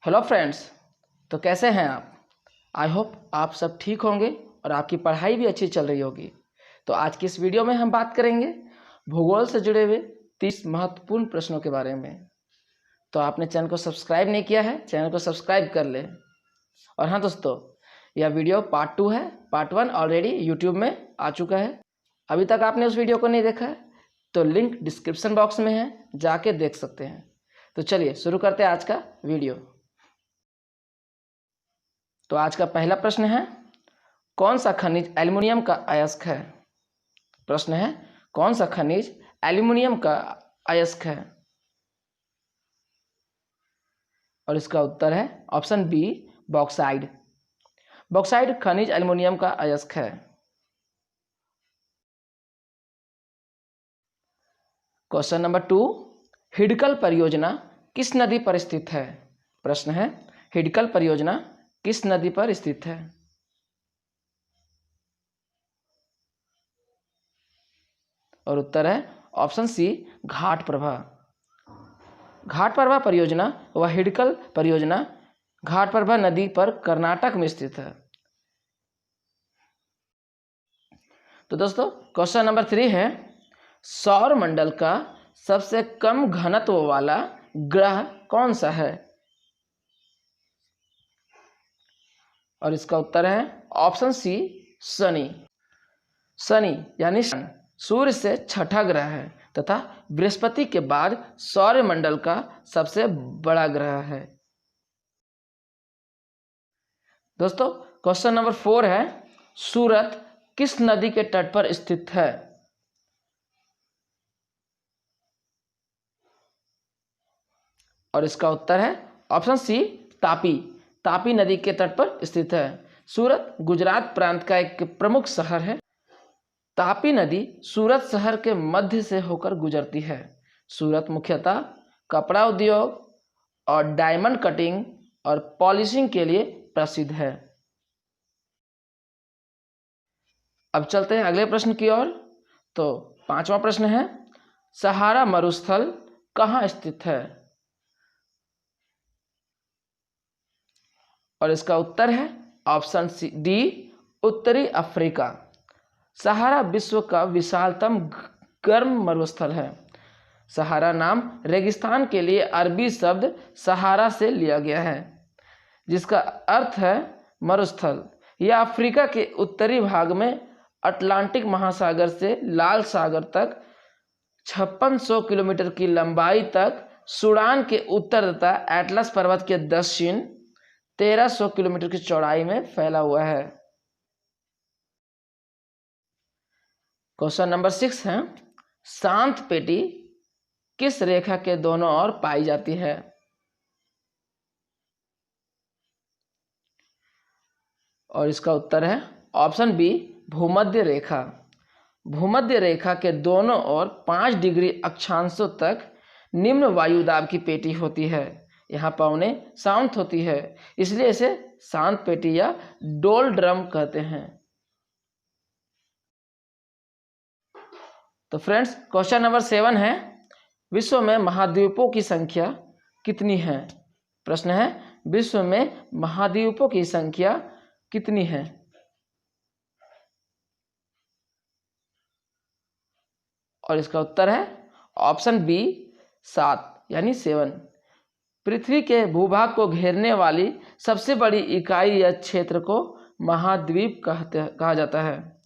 Hello friends. तो कैसे हैं आप? आई होप आप सब ठीक होंगे और आपकी पढ़ाई भी अच्छी चल रही होगी। तो आज की इस वीडियो में हम बात करेंगे भूगोल से जुड़े हुए 30 महत्वपूर्ण प्रश्नों के बारे में। तो आपने चैनल को सब्सक्राइब नहीं किया है, चैनल को सब्सक्राइब कर ले। और हाँ दोस्तों, यह वीडियो पार्ट 2 है। पार्ट 1 ऑलरेडी यूट्यूब में आ चुका है। अभी तक आपने उस वीडियो को नहीं देखा है तो लिंक डिस्क्रिप्शन बॉक्स में है, जाके देख सकते हैं। तो चलिए शुरू करते हैं आज का वीडियो। तो आज का पहला प्रश्न है, कौन सा खनिज एल्युमिनियम का अयस्क है? प्रश्न है, कौन सा खनिज एल्युमिनियम का अयस्क है? और इसका उत्तर है ऑप्शन बी, बॉक्साइड। बॉक्साइड खनिज एल्युमिनियम का अयस्क है। क्वेश्चन नंबर 2, हिडकल परियोजना किस नदी पर स्थित है? प्रश्न है, हिडकल परियोजना किस नदी पर स्थित है? और उत्तर है ऑप्शन सी, घाट प्रभा। घाट प्रभा परियोजना व हिडकल परियोजना घाट प्रभा नदी पर कर्नाटक में स्थित है। तो दोस्तों क्वेश्चन नंबर 3 है, सौर मंडल का सबसे कम घनत्व वाला ग्रह कौन सा है? और इसका उत्तर है ऑप्शन सी, शनि। शनि यानी सूर्य से छठा ग्रह है तथा बृहस्पति के बाद सौर मंडल का सबसे बड़ा ग्रह है। दोस्तों क्वेश्चन नंबर 4 है, सूरत किस नदी के तट पर स्थित है? और इसका उत्तर है ऑप्शन सी, तापी। तापी नदी के तट पर स्थित है। सूरत गुजरात प्रांत का एक प्रमुख शहर है। तापी नदी सूरत शहर के मध्य से होकर गुजरती है। सूरत मुख्यतः कपड़ा उद्योग और डायमंड कटिंग और पॉलिशिंग के लिए प्रसिद्ध है। अब चलते हैं अगले प्रश्न की ओर। तो 5वां प्रश्न है, सहारा मरुस्थल कहाँ स्थित है? और इसका उत्तर है ऑप्शन सी, डी, उत्तरी अफ्रीका। सहारा विश्व का विशालतम गर्म मरुस्थल है। सहारा नाम रेगिस्तान के लिए अरबी शब्द सहारा से लिया गया है, जिसका अर्थ है मरुस्थल। यह अफ्रीका के उत्तरी भाग में अटलांटिक महासागर से लाल सागर तक 5600 किलोमीटर की लंबाई तक, सूडान के उत्तर तथा एटलस पर्वत के दक्षिण 1300 किलोमीटर की चौड़ाई में फैला हुआ है। क्वेश्चन नंबर 6 है, शांत पेटी किस रेखा के दोनों ओर पाई जाती है? और इसका उत्तर है ऑप्शन बी, भूमध्य रेखा। भूमध्य रेखा के दोनों ओर 5 डिग्री अक्षांशों तक निम्न वायुदाब की पेटी होती है। यहाँ पवने शांत होती है, इसलिए इसे शांत पेटी या डोल ड्रम कहते हैं। तो फ्रेंड्स क्वेश्चन नंबर 7 है, विश्व में महाद्वीपों की संख्या कितनी है? प्रश्न है, विश्व में महाद्वीपों की संख्या कितनी है? और इसका उत्तर है ऑप्शन बी, 7 यानी 7। पृथ्वी के भूभाग को घेरने वाली सबसे बड़ी इकाई या क्षेत्र को महाद्वीप कहा जाता है।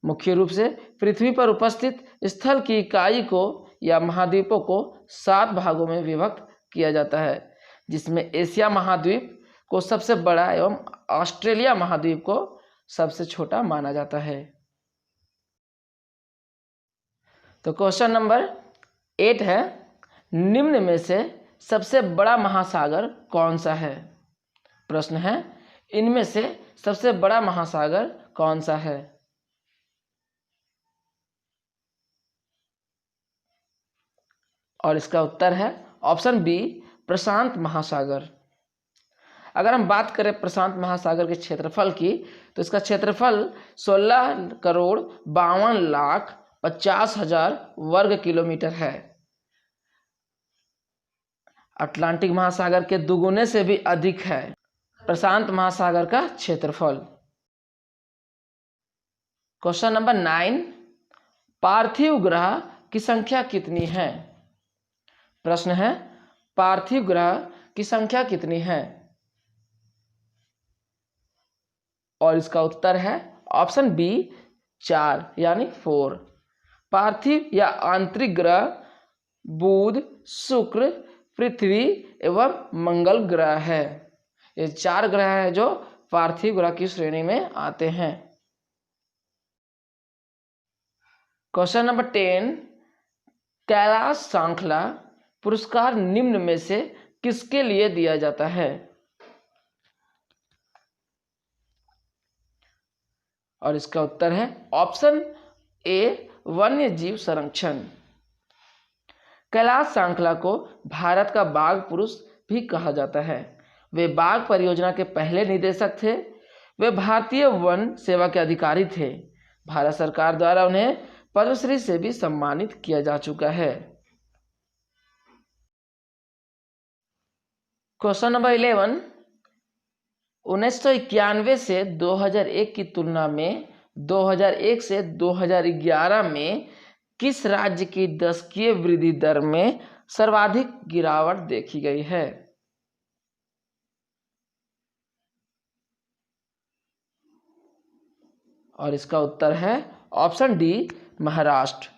मुख्य रूप से पृथ्वी पर उपस्थित स्थल की इकाई को या महाद्वीपों को 7 भागों में विभक्त किया जाता है, जिसमें एशिया महाद्वीप को सबसे बड़ा एवं ऑस्ट्रेलिया महाद्वीप को सबसे छोटा माना जाता है। तो क्वेश्चन नंबर 8 है, निम्न में से सबसे बड़ा महासागर कौन सा है? प्रश्न है, इनमें से सबसे बड़ा महासागर कौन सा है? और इसका उत्तर है ऑप्शन बी, प्रशांत महासागर। अगर हम बात करें प्रशांत महासागर के क्षेत्रफल की, तो इसका क्षेत्रफल 16,52,50,000 वर्ग किलोमीटर है। अटलांटिक महासागर के दुगुने से भी अधिक है प्रशांत महासागर का क्षेत्रफल। क्वेश्चन नंबर 9, पार्थिव ग्रह की संख्या कितनी है? प्रश्न है पार्थिव ग्रह की संख्या कितनी है? और इसका उत्तर है ऑप्शन बी 4 यानी 4। पार्थिव या आंतरिक ग्रह बुध, शुक्र, पृथ्वी एवं मंगल ग्रह है। ये 4 ग्रह हैं जो पार्थिव ग्रह की श्रेणी में आते हैं। क्वेश्चन नंबर 10, कैलाश सांखला पुरस्कार निम्न में से किसके लिए दिया जाता है? और इसका उत्तर है ऑप्शन ए वन्य जीव संरक्षण। कैलाश सांखला को भारत का बाघ पुरुष भी कहा जाता है। वे बाघ परियोजना के पहले निदेशक थे। वे भारतीय वन सेवा के अधिकारी थे। भारत सरकार द्वारा उन्हें पद्मश्री से भी सम्मानित किया जा चुका है। क्वेश्चन नंबर 11, 1991 से 2001 की तुलना में 2001 से 2011 में किस राज्य की दशकीय वृद्धि दर में सर्वाधिक गिरावट देखी गई है? और इसका उत्तर है ऑप्शन डी महाराष्ट्र।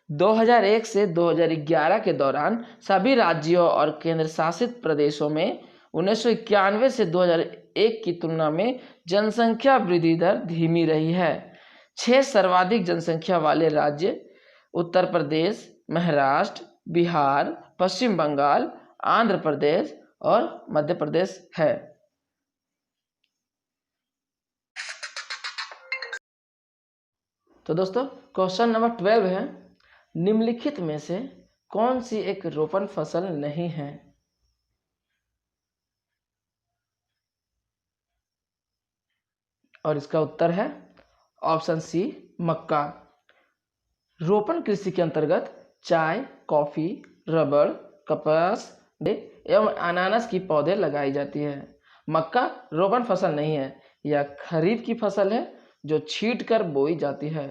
2001 से 2011 के दौरान सभी राज्यों और केंद्र शासित प्रदेशों में 1991 से 2001 की तुलना में जनसंख्या वृद्धि दर धीमी रही है। 6 सर्वाधिक जनसंख्या वाले राज्य उत्तर प्रदेश, महाराष्ट्र, बिहार, पश्चिम बंगाल, आंध्र प्रदेश और मध्य प्रदेश है। तो दोस्तों क्वेश्चन नंबर 12 है, निम्नलिखित में से कौन सी एक रोपण फसल नहीं है? और इसका उत्तर है ऑप्शन सी मक्का। रोपण कृषि के अंतर्गत चाय, कॉफी, रबड़, कपास एवं अनानास की पौधे लगाई जाती है। मक्का रोपण फसल नहीं है, यह खरीफ की फसल है जो छींट कर बोई जाती है,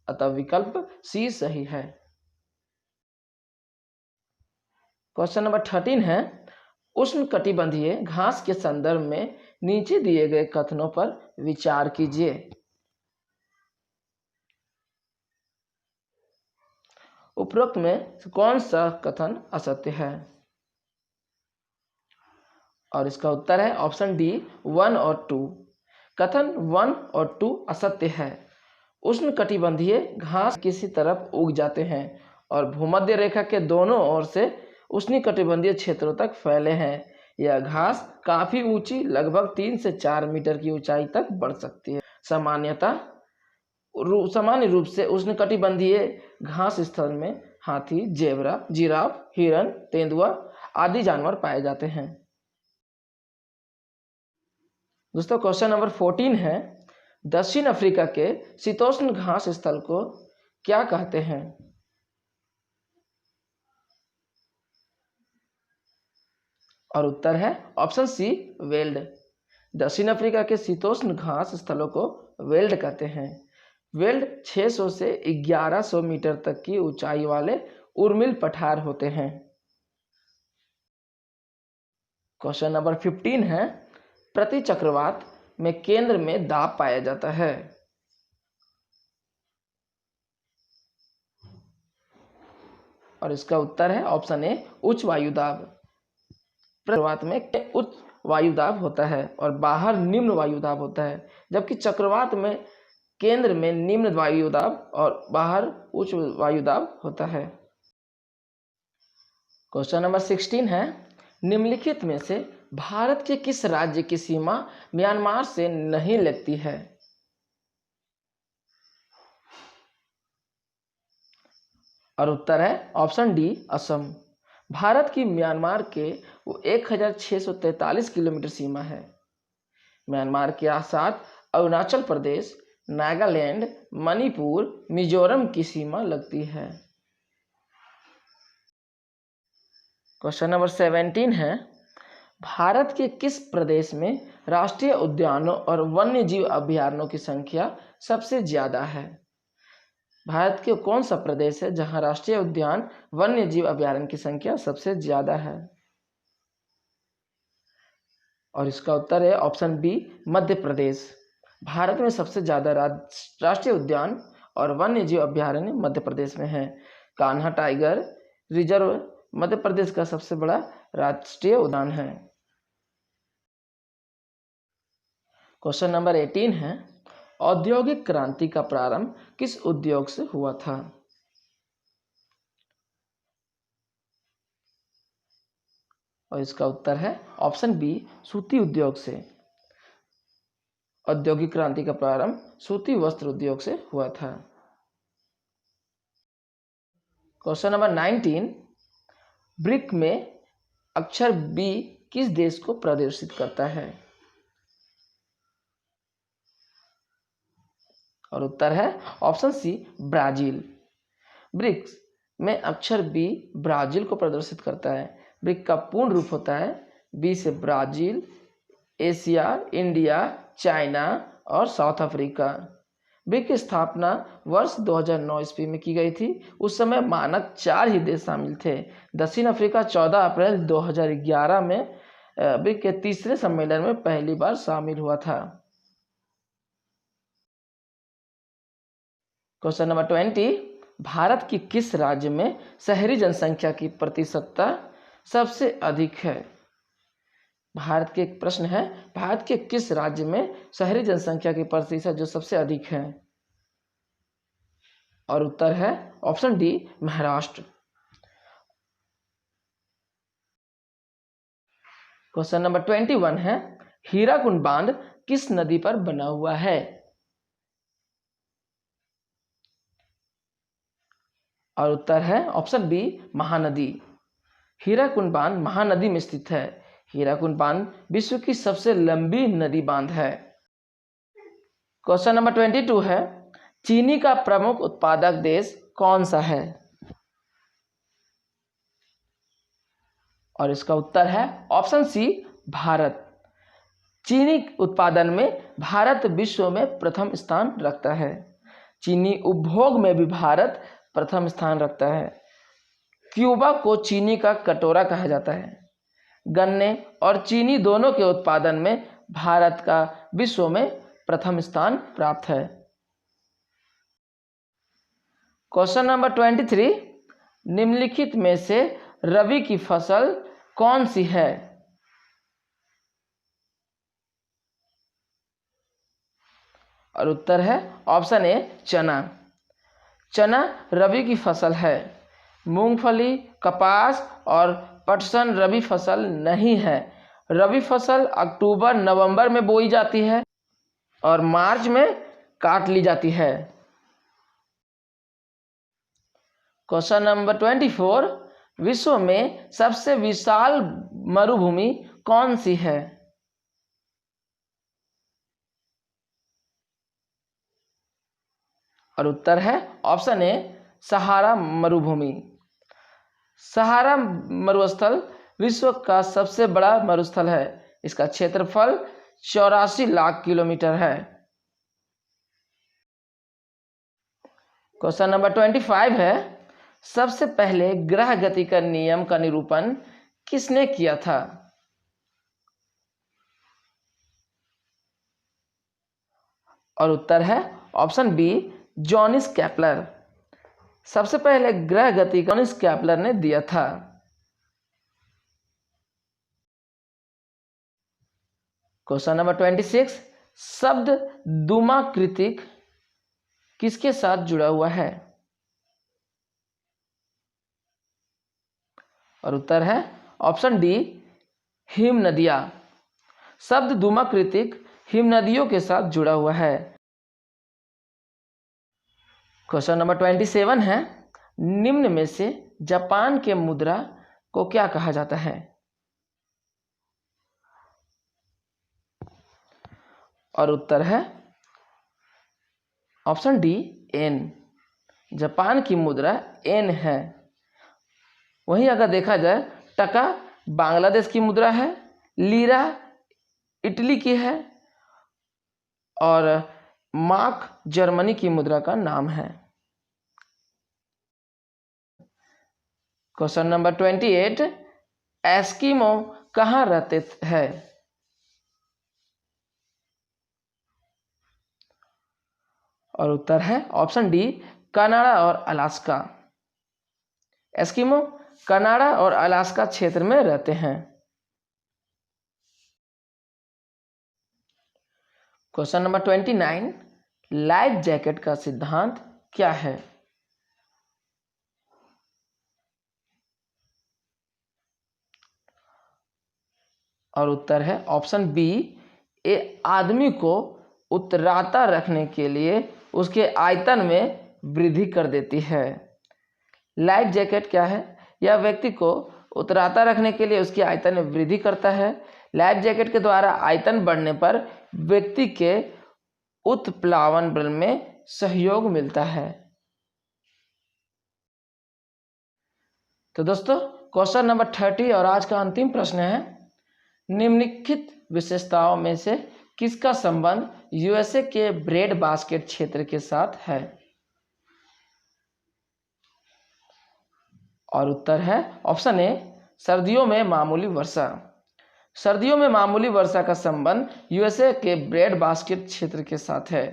अतः विकल्प सी सही है। क्वेश्चन नंबर 13 है, उष्णकटिबंधीय घास के संदर्भ में नीचे दिए गए कथनों पर विचार कीजिए। उपरोक्त में कौन सा कथन असत्य है? और इसका उत्तर है ऑप्शन डी 1 और 2। कथन 1 और 2 असत्य है। उष्णकटिबंधीय घास किसी तरफ उग जाते हैं और भूमध्य रेखा के दोनों ओर से उष्णकटिबंधीय क्षेत्रों तक फैले हैं। यह घास काफी ऊंची, लगभग 3 से 4 मीटर की ऊंचाई तक बढ़ सकती है। सामान्य रूप से उष्णकटिबंधीय घास स्थल में हाथी, जेबरा, जिराफ, हिरन, तेंदुआ आदि जानवर पाए जाते हैं। दोस्तों क्वेश्चन नंबर 14 है, दक्षिण अफ्रीका के शीतोष्ण घास स्थल को क्या कहते हैं? और उत्तर है ऑप्शन सी वेल्ड। दक्षिण अफ्रीका के शीतोष्ण घास स्थलों को वेल्ड कहते हैं। वेल्ड 600 से 1100 मीटर तक की ऊंचाई वाले उर्मिल पठार होते हैं। क्वेश्चन नंबर 15 है, प्रति चक्रवात में केंद्र में दाब पाया जाता है। और इसका उत्तर है ऑप्शन ए उच्च वायुदाब। चक्रवात में उच्च वायुदाब होता है और बाहर निम्न वायुदाब होता है, जबकि चक्रवात में केंद्र में निम्न वायुदाब और बाहर उच्च वायुदाब होता है। क्वेश्चन नंबर 16 है, निम्नलिखित में से भारत के किस राज्य की सीमा म्यांमार से नहीं लगती है? और उत्तर है ऑप्शन डी असम। भारत की म्यांमार के 1643 किलोमीटर सीमा है। म्यांमार के साथ अरुणाचल प्रदेश, नागालैंड, मणिपुर, मिजोरम की सीमा लगती है। क्वेश्चन नंबर 17 है, भारत के किस प्रदेश में राष्ट्रीय उद्यानों और वन्य जीव अभयारण्यों की संख्या सबसे ज्यादा है? भारत के कौन सा प्रदेश है जहां राष्ट्रीय उद्यान वन्य जीव अभयारण्य की संख्या सबसे ज्यादा है? और इसका उत्तर है ऑप्शन बी, मध्य प्रदेश। भारत में सबसे ज्यादा राष्ट्रीय उद्यान और वन्य जीव अभयारण्य मध्य प्रदेश में है। कान्हा टाइगर रिजर्व मध्य प्रदेश का सबसे बड़ा राष्ट्रीय उद्यान है। क्वेश्चन नंबर 18 है, औद्योगिक क्रांति का प्रारंभ किस उद्योग से हुआ था? और इसका उत्तर है ऑप्शन बी, सूती उद्योग से। औद्योगिक क्रांति का प्रारंभ सूती वस्त्र उद्योग से हुआ था। क्वेश्चन नंबर 19, ब्रिक में अक्षर बी किस देश को प्रदर्शित करता है? और उत्तर है ऑप्शन सी, ब्राजील। ब्रिक्स में अक्षर बी ब्राजील को प्रदर्शित करता है। ब्रिक का पूर्ण रूप होता है बी से ब्राजील, एशिया, इंडिया, चाइना और साउथ अफ्रीका। ब्रिक की स्थापना वर्ष 2009 ईस्वी में की गई थी। उस समय मानक 4 ही देश शामिल थे। दक्षिण अफ्रीका 14 अप्रैल 2011 में ब्रिक के तीसरे सम्मेलन में पहली बार शामिल हुआ था। क्वेश्चन नंबर 20, भारत की किस राज्य में शहरी जनसंख्या की प्रतिशतता सबसे अधिक है? भारत के एक प्रश्न है, भारत के किस राज्य में शहरी जनसंख्या की प्रतिशत जो सबसे अधिक है? और उत्तर है option D, Maharashtra. Question number 21 है, हीराकुंड बांध किस नदी पर बना हुआ है? और उत्तर है ऑप्शन बी, महानदी। हीराकुंड बांध महानदी में स्थित है। हीराकुंड बांध विश्व की सबसे लंबी नदी बांध है। क्वेश्चन नंबर 22 है, चीनी का प्रमुख उत्पादक देश कौन सा है? और इसका उत्तर है ऑप्शन सी, भारत। चीनी उत्पादन में भारत विश्व में प्रथम स्थान रखता है। चीनी उपभोग में भी भारत प्रथम स्थान रखता है। क्यूबा को चीनी का कटोरा कहा जाता है। गन्ने और चीनी दोनों के उत्पादन में भारत का विश्व में प्रथम स्थान प्राप्त है। क्वेश्चन नंबर 23, निम्नलिखित में से रबी की फसल कौन सी है? और उत्तर है ऑप्शन ए, चना। चना रबी की फसल है। मूंगफली, कपास और पटसन रबी फसल नहीं है। रबी फसल अक्टूबर नवंबर में बोई जाती है और मार्च में काट ली जाती है। क्वेश्चन नंबर 24, विश्व में सबसे विशाल मरुभूमि कौन सी है? और उत्तर है ऑप्शन ए, सहारा मरुभूमि। सहारा मरुस्थल विश्व का सबसे बड़ा मरुस्थल है। इसका क्षेत्रफल 84 लाख किलोमीटर है। क्वेश्चन नंबर 25 है, सबसे पहले ग्रह गति का नियम का निरूपण किसने किया था? और उत्तर है ऑप्शन बी, जॉनिस केपलर। सबसे पहले ग्रह गति का जॉनिस केपलर ने दिया था। क्वेश्चन नंबर 26, शब्द दुमाकृतिक किसके साथ जुड़ा हुआ है? और उत्तर है ऑप्शन डी, हिम नदियां। शब्द दुमाकृतिक हिम नदियों के साथ जुड़ा हुआ है। क्वेश्चन नंबर 27 है, निम्न में से जापान के मुद्रा को क्या कहा जाता है? और उत्तर है ऑप्शन डी, एन। जापान की मुद्रा एन है। वहीं अगर देखा जाए टका बांग्लादेश की मुद्रा है, लीरा इटली की है और मार्क जर्मनी की मुद्रा का नाम है। क्वेश्चन नंबर 28, एस्किमो कहाँ रहते हैं? और उत्तर है ऑप्शन डी, कनाडा और अलास्का। एस्किमो कनाडा और अलास्का क्षेत्र में रहते हैं। क्वेश्चन नंबर 29, लाइफ जैकेट का सिद्धांत क्या है? और उत्तर है ऑप्शन बी, ये आदमी को उतराता रखने के लिए उसके आयतन में वृद्धि कर देती है। लाइफ जैकेट क्या है? यह व्यक्ति को उतराता रखने के लिए उसके आयतन में वृद्धि करता है। लाइफ जैकेट के द्वारा आयतन बढ़ने पर व्यक्ति के उत्प्लावन बल में सहयोग मिलता है। तो दोस्तों क्वेश्चन नंबर 30 और आज का अंतिम प्रश्न है, निम्नलिखित विशेषताओं में से किसका संबंध यूएसए के ब्रेड बास्केट क्षेत्र के साथ है? और उत्तर है ऑप्शन ए, सर्दियों में मामूली वर्षा। सर्दियों में मामूली वर्षा का संबंध यूएसए के ब्रेड बास्केट क्षेत्र के साथ है।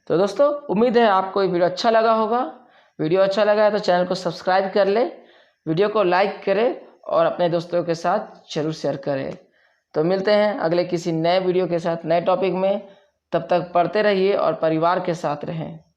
तो दोस्तों उम्मीद है आपको ये वीडियो अच्छा लगा होगा। वीडियो अच्छा लगा है तो चैनल को सब्सक्राइब कर ले, वीडियो को लाइक करें और अपने दोस्तों के साथ जरूर शेयर करें। तो मिलते हैं अगले किसी नए वीडियो के साथ, नए टॉपिक में। तब तक पढ़ते रहिए और परिवार के साथ रहें।